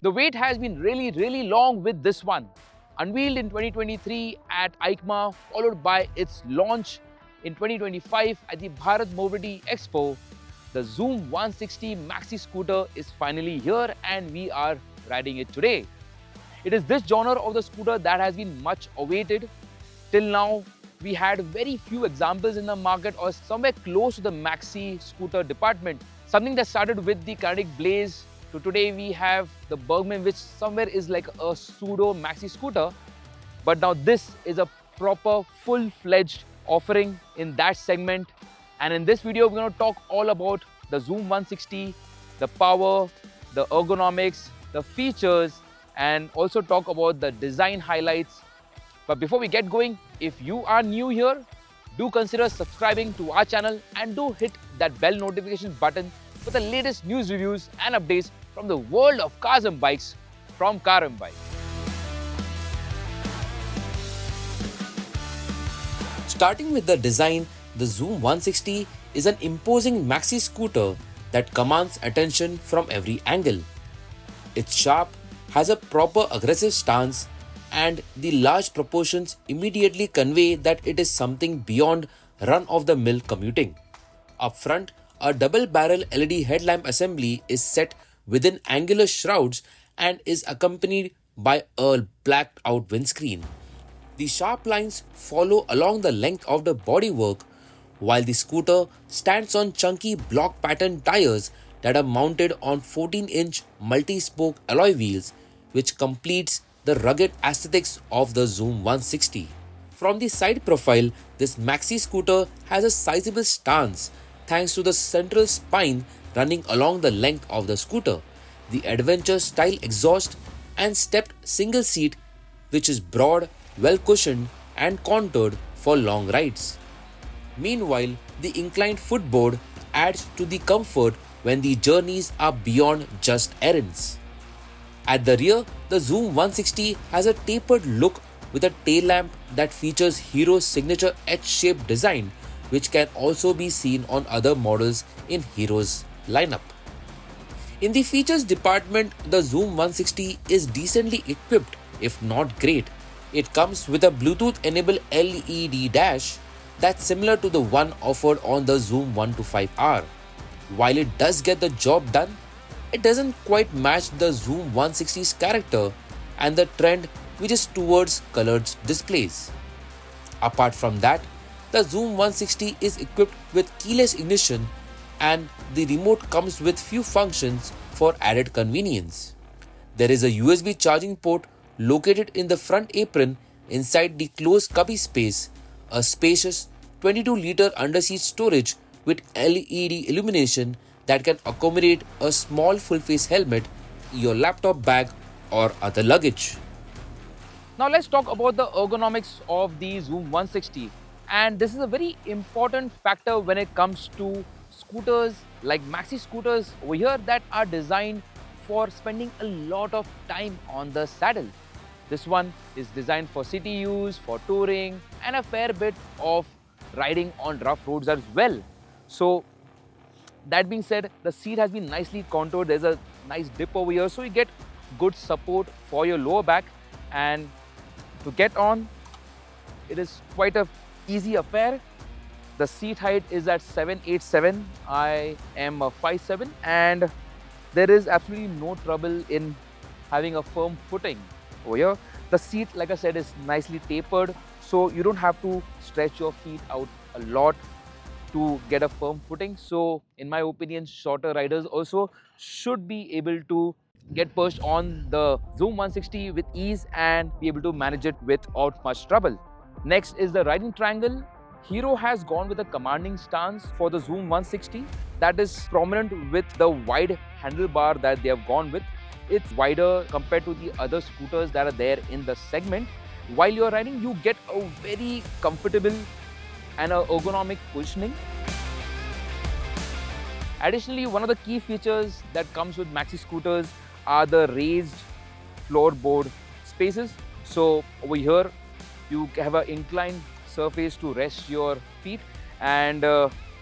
The wait has been really long with this one. Unveiled in 2023 at EICMA, followed by its launch in 2025 at the Bharat Mobility Expo, the Xoom 160 maxi scooter is finally here and we are riding it today. It is this genre of the scooter that has been much awaited. Till now, we had very few examples in the market or somewhere close to the maxi scooter department. Something that started with the Kinetic Blaze to today we have the Bergman, which somewhere is like a pseudo maxi scooter. But now this is a proper full-fledged offering in that segment. And in this video, we're going to talk all about the Xoom 160, the power, the ergonomics, the features, and also talk about the design highlights. But before we get going, if you are new here, do consider subscribing to our channel and do hit that bell notification button for the latest news, reviews and updates from the world of cars and bikes from Car and Bike. Starting with the design, the Xoom 160 is an imposing maxi scooter that commands attention from every angle. It's sharp, has a proper aggressive stance, and the large proportions immediately convey that it is something beyond run-of-the-mill commuting. Up front, a double-barrel LED headlamp assembly is set within angular shrouds and is accompanied by a blacked-out windscreen. The sharp lines follow along the length of the bodywork, while the scooter stands on chunky block pattern tires that are mounted on 14-inch multi-spoke alloy wheels, which completes the rugged aesthetics of the Xoom 160. From the side profile, this maxi scooter has a sizable stance thanks to the central spine running along the length of the scooter, the adventure-style exhaust and stepped single seat, which is broad, well cushioned and contoured for long rides. Meanwhile, the inclined footboard adds to the comfort when the journeys are beyond just errands. At the rear, the Xoom 160 has a tapered look with a tail lamp that features Hero's signature H-shaped design, which can also be seen on other models in Hero's lineup. In the features department, the Xoom 160 is decently equipped, if not great. It comes with a Bluetooth-enabled LED dash that's similar to the one offered on the Xoom 125R. While it does get the job done, it doesn't quite match the Xoom 160's character and the trend which is towards colored displays. Apart from that, the Xoom 160 is equipped with keyless ignition and the remote comes with few functions for added convenience. There is a USB charging port located in the front apron inside the closed cubby space, a spacious 22-liter underseat storage with LED illumination that can accommodate a small full-face helmet, your laptop bag or other luggage. Now let's talk about the ergonomics of the Xoom 160. And this is a very important factor when it comes to scooters like maxi scooters over here that are designed for spending a lot of time on the saddle. This one is designed for city use, for touring and a fair bit of riding on rough roads as well. So that being said, the seat has been nicely contoured. There's a nice dip over here, so you get good support for your lower back. And to get on, it is quite a easy affair. The seat height is at 7'8". I am a 5'7", and there is absolutely no trouble in having a firm footing over here. The seat, like I said, is nicely tapered, so you don't have to stretch your feet out a lot to get a firm footing. So in my opinion, shorter riders also should be able to get perched on the Xoom 160 with ease and be able to manage it without much trouble. Next is the riding triangle. Hero has gone with a commanding stance for the Xoom 160 that is prominent with the wide handlebar that they have gone with. It's wider compared to the other scooters that are there in the segment. While you're riding, you get a very comfortable and a ergonomic positioning. Additionally, one of the key features that comes with maxi scooters are the raised floorboard spaces. So over here, you have an inclined surface to rest your feet, and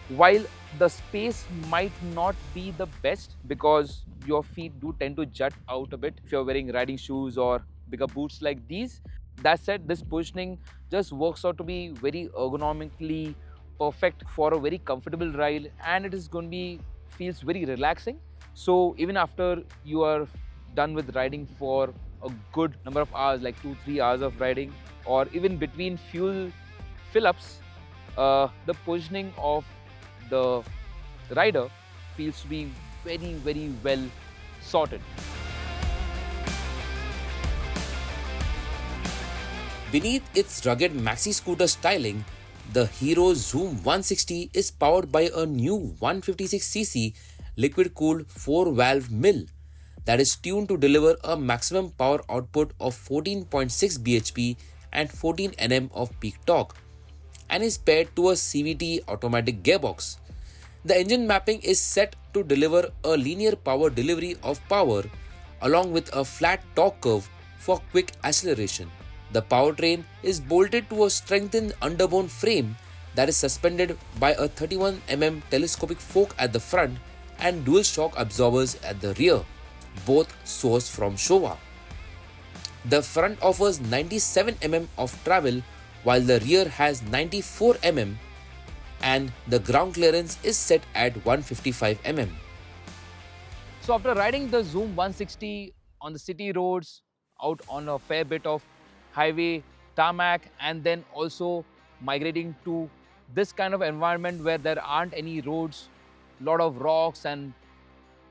while the space might not be the best because your feet do tend to jut out a bit if you're wearing riding shoes or bigger boots like these. That said, this positioning just works out to be very ergonomically perfect for a very comfortable ride, and it is going to be feels very relaxing. So even after you are done with riding for a good number of hours, like 2-3 hours of riding, or even between fuel fill ups, the positioning of the rider feels to be very, very well sorted. Beneath its rugged maxi scooter styling, the Hero Xoom 160 is powered by a new 156cc liquid cooled 4 valve mill that is tuned to deliver a maximum power output of 14.6 bhp and 14 Nm of peak torque, and is paired to a CVT automatic gearbox. The engine mapping is set to deliver a linear power delivery of power along with a flat torque curve for quick acceleration. The powertrain is bolted to a strengthened underbone frame that is suspended by a 31 mm telescopic fork at the front and dual shock absorbers at the rear, both sourced from Showa. The front offers 97 mm of travel while the rear has 94 mm, and the ground clearance is set at 155 mm. So after riding the Xoom 160 on the city roads, out on a fair bit of highway, tarmac, and then also migrating to this kind of environment where there aren't any roads, lot of rocks and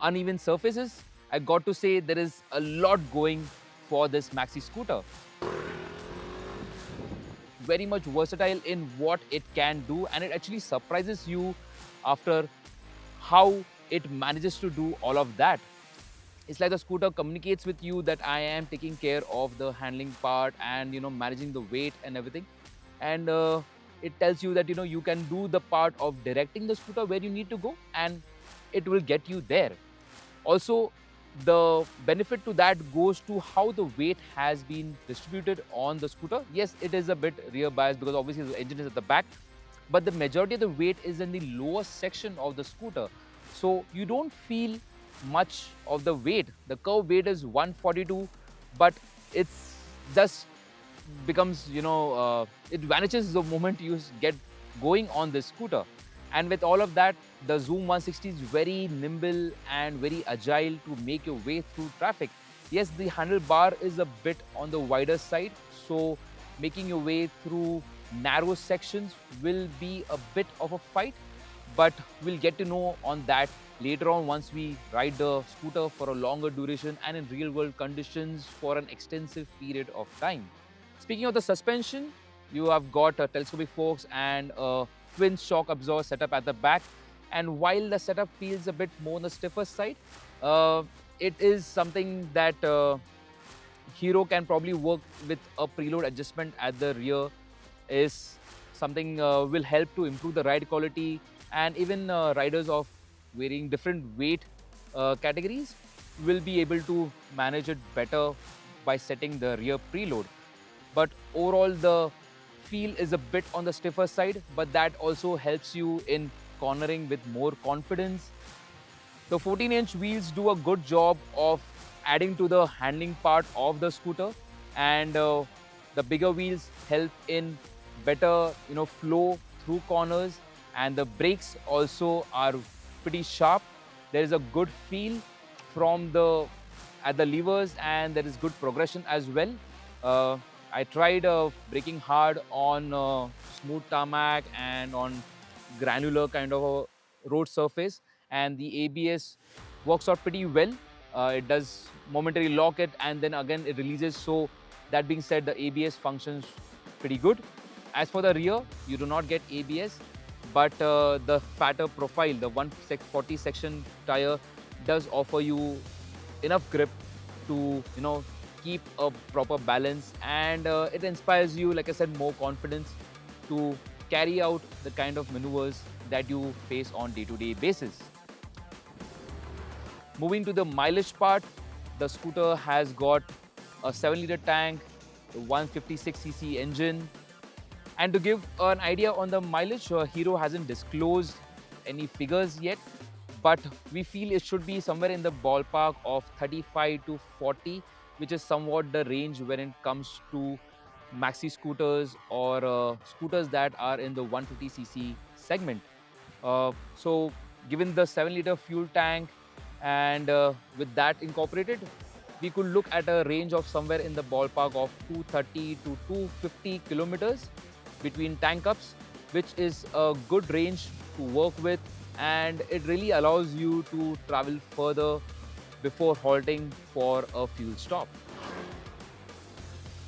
uneven surfaces, I got to say there is a lot going for this maxi scooter. Very much versatile in what it can do, and it actually surprises you after how it manages to do all of that. It's like the scooter communicates with you that I am taking care of the handling part and managing the weight and everything, and it tells you that you can do the part of directing the scooter where you need to go, and it will get you there. Also, the benefit to that goes to how the weight has been distributed on the scooter. Yes, it is a bit rear biased because obviously the engine is at the back, but the majority of the weight is in the lower section of the scooter. So you don't feel much of the weight. The curve weight is 142, but it's just becomes, it vanishes the moment you get going on this scooter. And with all of that, the Xoom 160 is very nimble and very agile to make your way through traffic. Yes, the handlebar is a bit on the wider side, so making your way through narrow sections will be a bit of a fight, but we'll get to know on that later on once we ride the scooter for a longer duration and in real world conditions for an extensive period of time. Speaking of the suspension, you have got a telescopic forks and a twin shock absorber setup at the back. And while the setup feels a bit more on the stiffer side, uh, it is something that Hero can probably work with. A preload adjustment at the rear is something will help to improve the ride quality, and even riders of varying different weight categories will be able to manage it better by setting the rear preload. But overall, the feel is a bit on the stiffer side, but that also helps you in cornering with more confidence. The 14-inch wheels do a good job of adding to the handling part of the scooter, and the bigger wheels help in better flow through corners, and the brakes also are pretty sharp. There is a good feel from the at the levers, and there is good progression as well. Uh, I tried braking hard on smooth tarmac and on granular kind of a road surface, and the ABS works out pretty well. It does momentarily lock it and then again it releases. So that being said, the ABS functions pretty good. As for the rear, you do not get ABS, but the fatter profile, the 140 section tire, does offer you enough grip to keep a proper balance, and it inspires you, like I said, more confidence to carry out the kind of maneuvers that you face on day-to-day basis. Moving to the mileage part, the scooter has got a 7-liter tank, a 156cc engine, and to give an idea on the mileage, Hero hasn't disclosed any figures yet, but we feel it should be somewhere in the ballpark of 35 to 40, which is somewhat the range when it comes to maxi scooters or scooters that are in the 150cc segment. So, given the 7-liter fuel tank and with that incorporated, we could look at a range of somewhere in the ballpark of 230 to 250 kilometers between tank ups, which is a good range to work with, and it really allows you to travel further before halting for a fuel stop.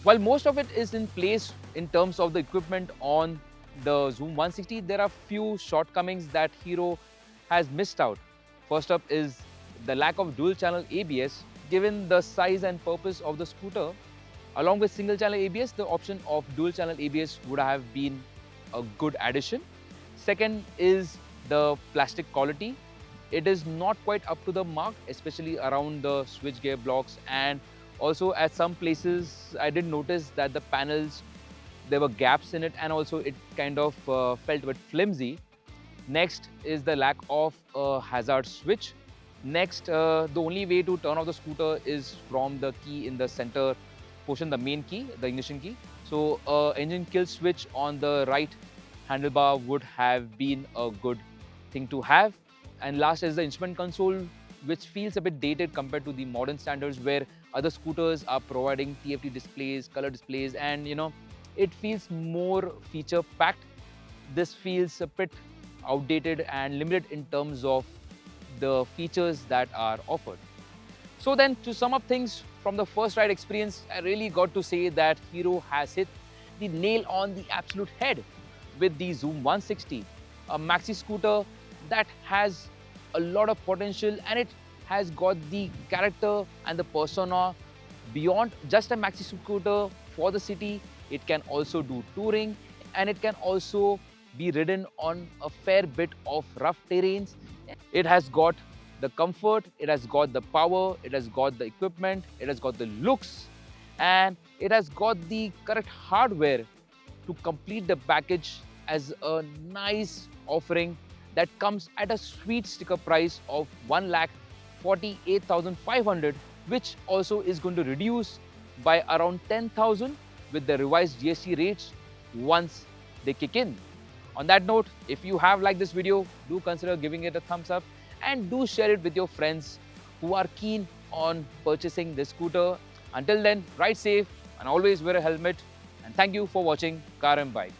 While most of it is in place in terms of the equipment on the Xoom 160, there are few shortcomings that Hero has missed out. First up is the lack of dual channel ABS. Given the size and purpose of the scooter, along with single channel ABS, the option of dual channel ABS would have been a good addition. Second is the plastic quality. It is not quite up to the mark, especially around the switchgear blocks, and also at some places I did notice that the panels, there were gaps in it, and also it kind of felt a bit flimsy. Next is the lack of a hazard switch. Next, the only way to turn off the scooter is from the key in the center portion, the main key, the ignition key. So, engine kill switch on the right handlebar would have been a good thing to have. And last is the instrument console, which feels a bit dated compared to the modern standards where other scooters are providing TFT displays, color displays, and it feels more feature packed. This feels a bit outdated and limited in terms of the features that are offered. So then, to sum up things from the first ride experience, I really got to say that Hero has hit the nail on the absolute head with the Xoom 160, a maxi scooter that has a lot of potential, and it has got the character and the persona beyond just a maxi scooter for the city. It can also do touring, and it can also be ridden on a fair bit of rough terrains. It has got the comfort, it has got the power, it has got the equipment, it has got the looks, and it has got the correct hardware to complete the package as a nice offering that comes at a sweet sticker price of 1,48,500, which also is going to reduce by around 10,000 with the revised GST rates once they kick in. On that note, if you have liked this video, do consider giving it a thumbs up and do share it with your friends who are keen on purchasing this scooter. Until then, ride safe and always wear a helmet. And thank you for watching Car and Bike.